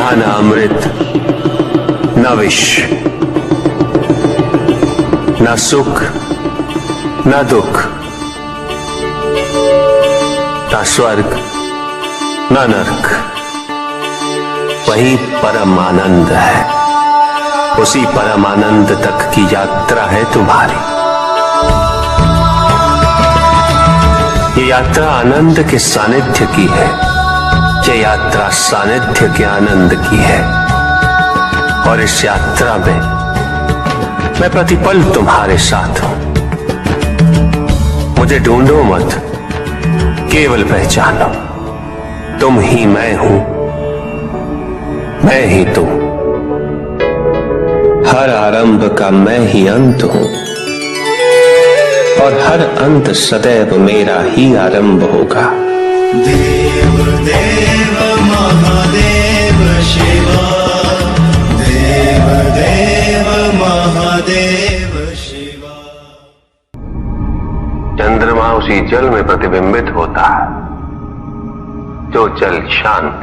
जहां न अमृत न विष, न सुख न दुख, न स्वर्ग न नरक, वही परम आनंद है। उसी परम आनंद तक की यात्रा है तुम्हारी। ये यात्रा आनंद के सानिध्य की है। ये यात्रा सानिध्य के आनंद की है। और इस यात्रा में मैं प्रतिपल तुम्हारे साथ हूं। मुझे ढूंढो मत, केवल पहचानो तुम ही मैं हूं, मैं ही तुम। हर आरंभ का मैं ही अंत हूं और हर अंत सदैव मेरा ही आरंभ होगा। देव देव महादेव शिवा, देव देव महादेव शिवा। चंद्रमा उसी जल में प्रतिबिंबित होता है जो जल शांत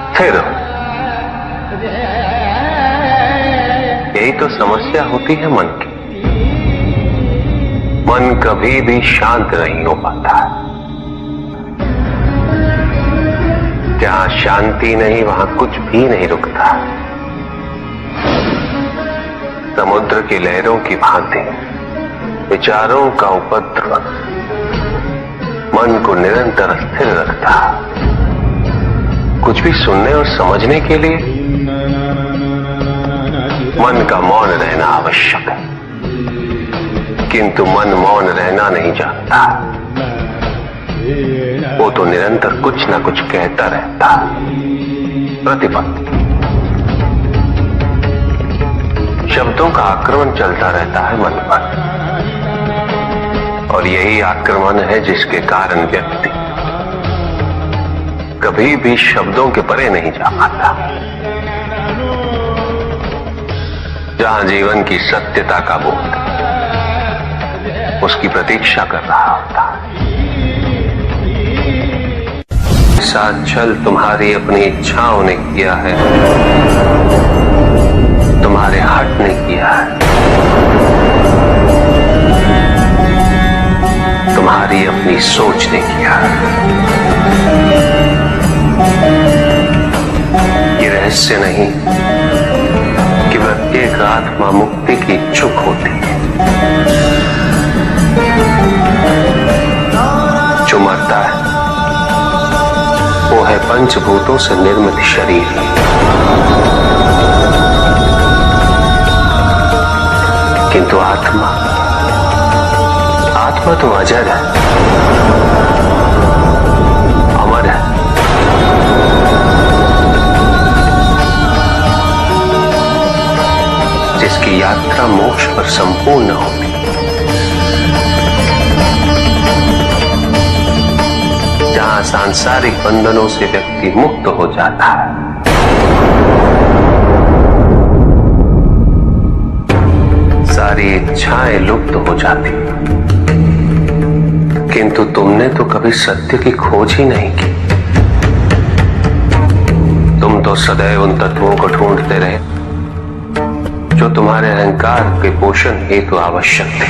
स्थिर। यही तो समस्या होती है मन की। मन कभी भी शांत नहीं हो पाता। जहां शांति नहीं वहां कुछ भी नहीं रुकता। समुद्र की लहरों की भांति विचारों का उपद्रव मन को निरंतर स्थिर रखता। कुछ भी सुनने और समझने के लिए मन का मौन रहना आवश्यक है, किंतु मन मौन रहना नहीं जानता। वो तो निरंतर कुछ ना कुछ कहता रहता। प्रतिपल शब्दों का आक्रमण चलता रहता है मन पर, और यही आक्रमण है जिसके कारण व्यक्ति कभी भी शब्दों के परे नहीं जा पाता। जहां जीवन की सत्यता का बोध उसकी प्रतीक्षा कर रहा होता। साथ छल तुम्हारी अपनी इच्छाओं ने किया है, तुम्हारे हट ने किया है, तुम्हारी अपनी सोच ने किया है। ये रहस्य नहीं कि प्रत्येक आत्मा मुक्ति की इच्छुक होती है। जो मरता है वो है पंचभूतों से निर्मित शरीर, किंतु आत्मा तो अजर है, अमर है। जिसकी यात्रा मोक्ष पर संपूर्ण होगी। जहां सांसारिक बंधनों से व्यक्ति मुक्त हो जाता है, सारी इच्छाएं लुप्त हो जाती। किंतु तुमने तो कभी सत्य की खोज ही नहीं की। तुम तो सदैव उन तत्वों को ढूंढते रहे जो तुम्हारे अहंकार के पोषण हेतु आवश्यक थे।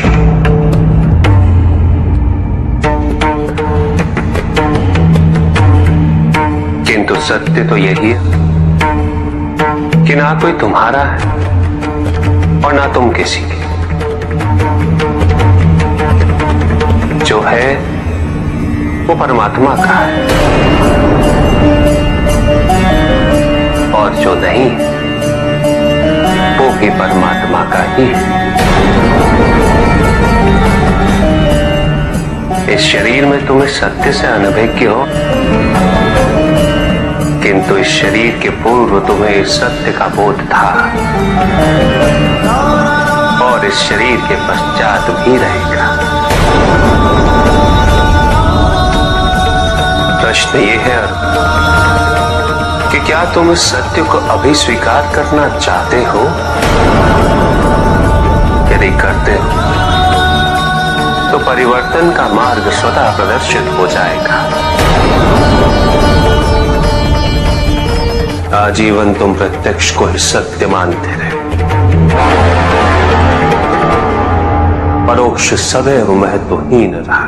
किंतु सत्य तो यही है कि ना कोई तुम्हारा है और ना तुम किसी के। जो है वो परमात्मा का है, और जो नहीं वो भी परमात्मा का ही है। इस शरीर में तुम इस सत्य से अनभिज्ञ हो, किंतु इस शरीर के पूर्व तुम्हें इस सत्य का बोध था, और इस शरीर के पश्चात भी रहेगा। प्रश्न ये है कि क्या तुम इस सत्य को अभी स्वीकार करना चाहते हो? यदि करते हो तो परिवर्तन का मार्ग स्वतः प्रदर्शित हो जाएगा। आजीवन तुम प्रत्यक्ष को ही सत्य मानते रहे। परोक्ष सदैव महत्वहीन रहा।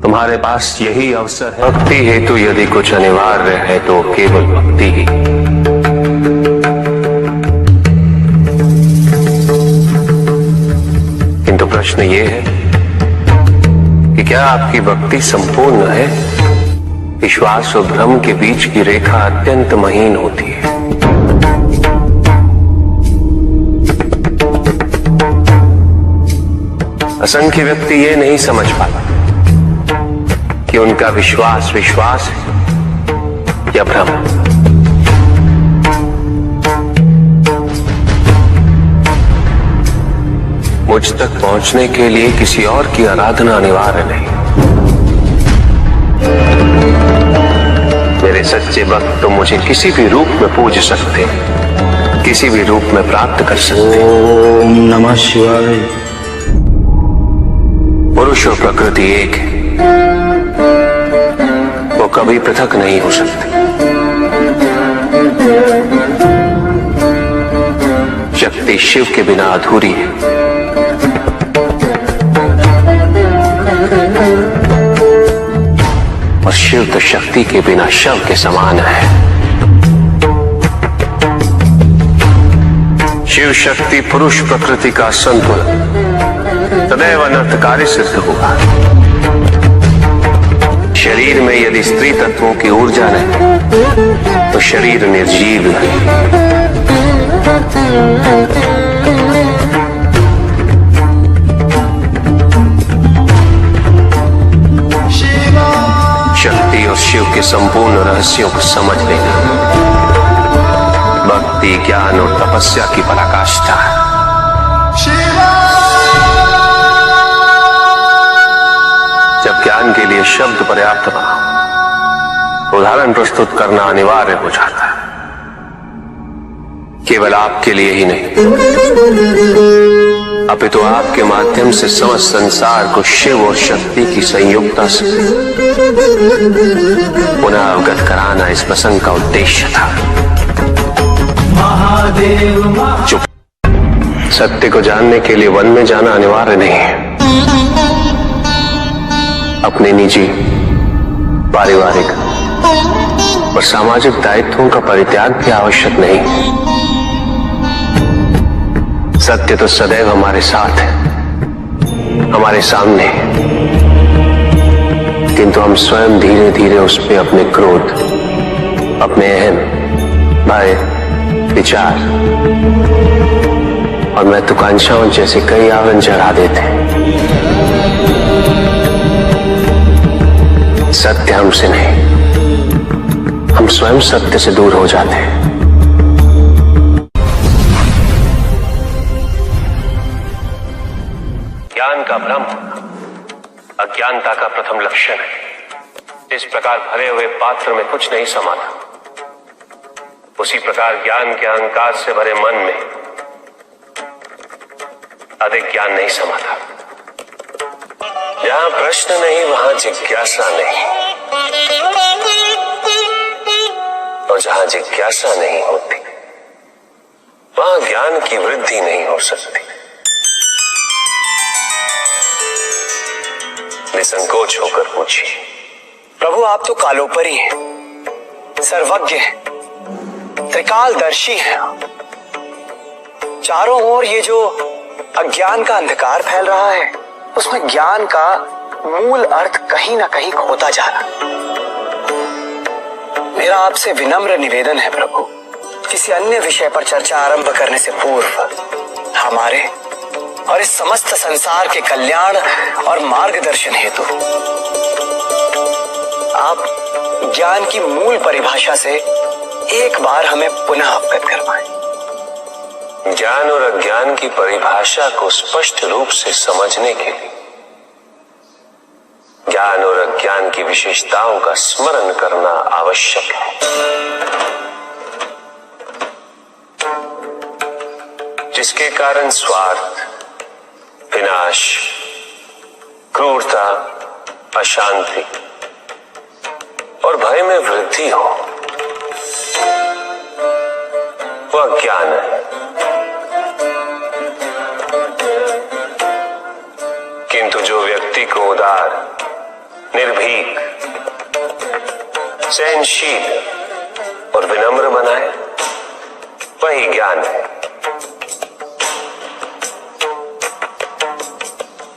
तुम्हारे पास यही अवसर है। भक्ति हेतु यदि कुछ अनिवार्य है तो केवल भक्ति ही। किंतु प्रश्न ये है कि क्या आपकी भक्ति संपूर्ण है? विश्वास और भ्रम के बीच की रेखा अत्यंत महीन होती है। असंख्य व्यक्ति ये नहीं समझ पाता कि उनका विश्वास विश्वास है या भ्रम। मुझ तक पहुंचने के लिए किसी और की आराधना अनिवार्य नहीं। मेरे सच्चे भक्त तो मुझे किसी भी रूप में पूज सकते, किसी भी रूप में प्राप्त कर सकते। ओम नमः शिवाय। पुरुष और प्रकृति एक है, वो कभी पृथक नहीं हो सकती। शक्ति शिव के बिना अधूरी है और शिव तो शक्ति के बिना शव के समान है। शिव शक्ति पुरुष प्रकृति का संतुलन सदैव अनर्थकारी सिद्ध होगा। शरीर में यदि स्त्री तत्वों की ऊर्जा नहीं तो शरीर निर्जीव नहीं। शक्ति और शिव के संपूर्ण रहस्यों को समझ लेना भक्ति, ज्ञान और तपस्या की पराकाष्ठा है। जब ज्ञान के लिए शब्द पर्याप्त बना, उदाहरण प्रस्तुत करना अनिवार्य हो जाता है। केवल आपके लिए ही नहीं, अपितु आपके माध्यम से समस्त संसार को शिव और शक्ति की संयुक्ता से पुनः अवगत कराना इस प्रसंग का उद्देश्य था। चुप। सत्य को जानने के लिए वन में जाना अनिवार्य नहीं है। अपने निजी, पारिवारिक और सामाजिक दायित्वों का परित्याग भी आवश्यक नहीं। सत्य तो सदैव हमारे साथ है, हमारे सामने, किंतु हम स्वयं धीरे धीरे उस पे अपने क्रोध, अपने अहम, भय, विचार और महत्वाकांक्षाओं जैसे कई आवरण चढ़ा देते हैं। सत्य हमसे नहीं, हम स्वयं सत्य से दूर हो जाते हैं। ज्ञान का भ्रम अज्ञानता का प्रथम लक्षण है। इस प्रकार भरे हुए पात्र में कुछ नहीं समाता, उसी प्रकार ज्ञान के अहंकार से भरे मन में अधिक ज्ञान नहीं समाता। जहां प्रश्न नहीं वहां जिज्ञासा नहीं, और जहां जिज्ञासा नहीं होती वहां ज्ञान की वृद्धि नहीं हो सकती। निसंकोच होकर पूछिए। प्रभु, आप तो कालोपरी हैं, सर्वज्ञ हैं, त्रिकालदर्शी हैं। चारों ओर ये जो अज्ञान का अंधकार फैल रहा है, उसमें ज्ञान का मूल अर्थ कहीं ना कहीं खोता जा रहा है। मेरा आपसे विनम्र निवेदन है प्रभु, किसी अन्य विषय पर चर्चा आरंभ करने से पूर्व हमारे और इस समस्त संसार के कल्याण और मार्गदर्शन हेतु आप ज्ञान की मूल परिभाषा से एक बार हमें पुनः अवगत करवाएं। ज्ञान और अज्ञान की परिभाषा को स्पष्ट रूप से समझने के लिए ज्ञान और अज्ञान की विशेषताओं का स्मरण करना आवश्यक है। जिसके कारण स्वार्थ, विनाश, क्रूरता, अशांति और भय में वृद्धि हो, वह ज्ञान है। किंतु जो व्यक्ति को उदार, निर्भीक, सहनशील और विनम्र बनाए, वही ज्ञान है।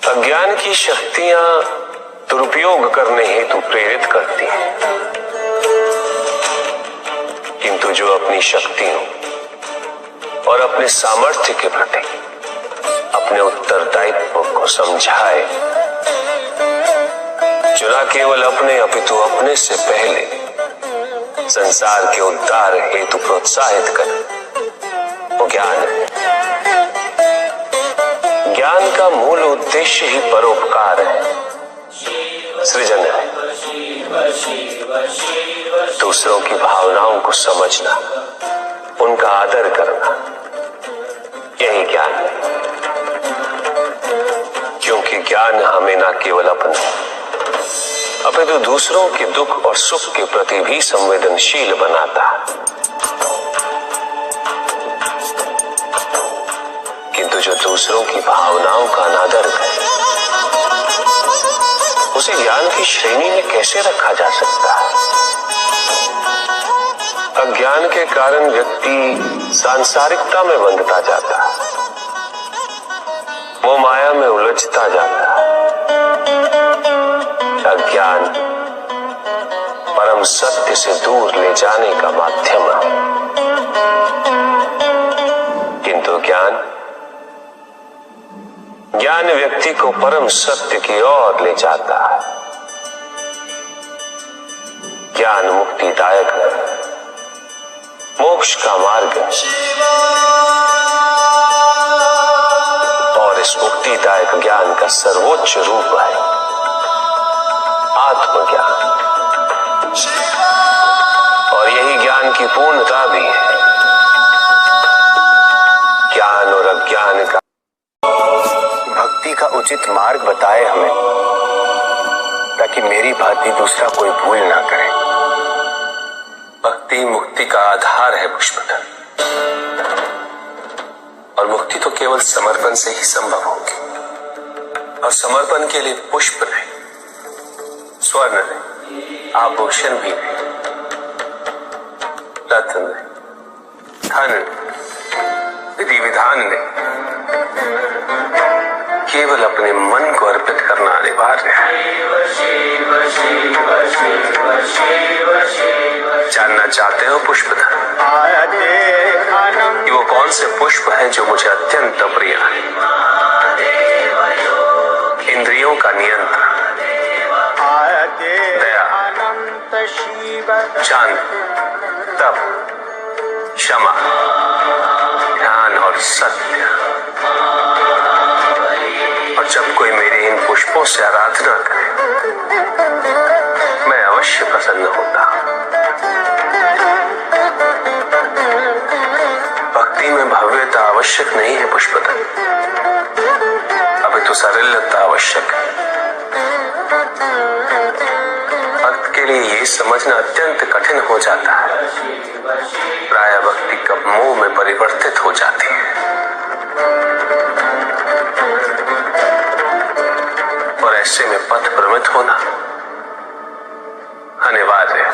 अज्ञान की शक्तियां दुरुपयोग करने हेतु प्रेरित करती हैं, किंतु जो अपनी शक्तियों और अपने सामर्थ्य के प्रति अपने उत्तरदायित्व को समझाए, जो न केवल अपने अपितु अपने से पहले संसार के उद्धार हेतु प्रोत्साहित करे, वो ज्ञान है। ज्ञान का मूल उद्देश्य ही परोपकार है, सृजन है। दूसरों की भावनाओं को समझना, उनका आदर करना, यही ज्ञान है। क्योंकि ज्ञान हमें न केवल अपने अपितु दूसरों के दुख और सुख के प्रति भी संवेदनशील बनाता है। किंतु जो दूसरों की भावनाओं का अनादर करे, उसे ज्ञान की श्रेणी में कैसे रखा जा सकता है? अज्ञान के कारण व्यक्ति सांसारिकता में बंधता जाता है, वो माया में उलझता जाता है। अज्ञान परम सत्य से दूर ले जाने का माध्यम है, किंतु ज्ञान व्यक्ति को परम सत्य की ओर ले जाता है। ज्ञान मुक्तिदायक है, मोक्ष का मार्ग है, और इस मुक्तिदायक ज्ञान का सर्वोच्च रूप है आत्मज्ञान, और यही ज्ञान की पूर्णता भी है। ज्ञान और अज्ञान का भक्ति का उचित मार्ग बताए हमें, ताकि मेरी भांति दूसरा कोई भूल ना करे। भक्ति मुक्ति का आधार है पुष्पधर, और मुक्ति तो केवल समर्पण से ही संभव होगी। और समर्पण के लिए पुष्प नहीं, स्वर्ण नहीं, आभूषण भी नहीं, रत्न नहीं, धन नहीं, विधि विधान नहीं, केवल अपने मन को अर्पित करना अनिवार्य है। जानना चाहते हो पुष्पधर कि वो कौन से पुष्प हैं जो मुझे अत्यंत प्रिय है? इंद्रियों का नियंत्रण, दया, शांति, तप, क्षमा, ध्यान और सत्य। और जब कोई मेरे इन पुष्पों से आराधना करे, मैं अवश्य प्रसन्न होता हूं। भक्ति में भव्यता आवश्यक नहीं है पुष्पधर, अभी तो सरलता आवश्यक है। भक्त के लिए ये समझना अत्यंत कठिन हो जाता है, प्राय भक्ति कब मोह में परिवर्तित हो जाती है। और ऐसे में पथ भ्रमित होना अनिवार्य है।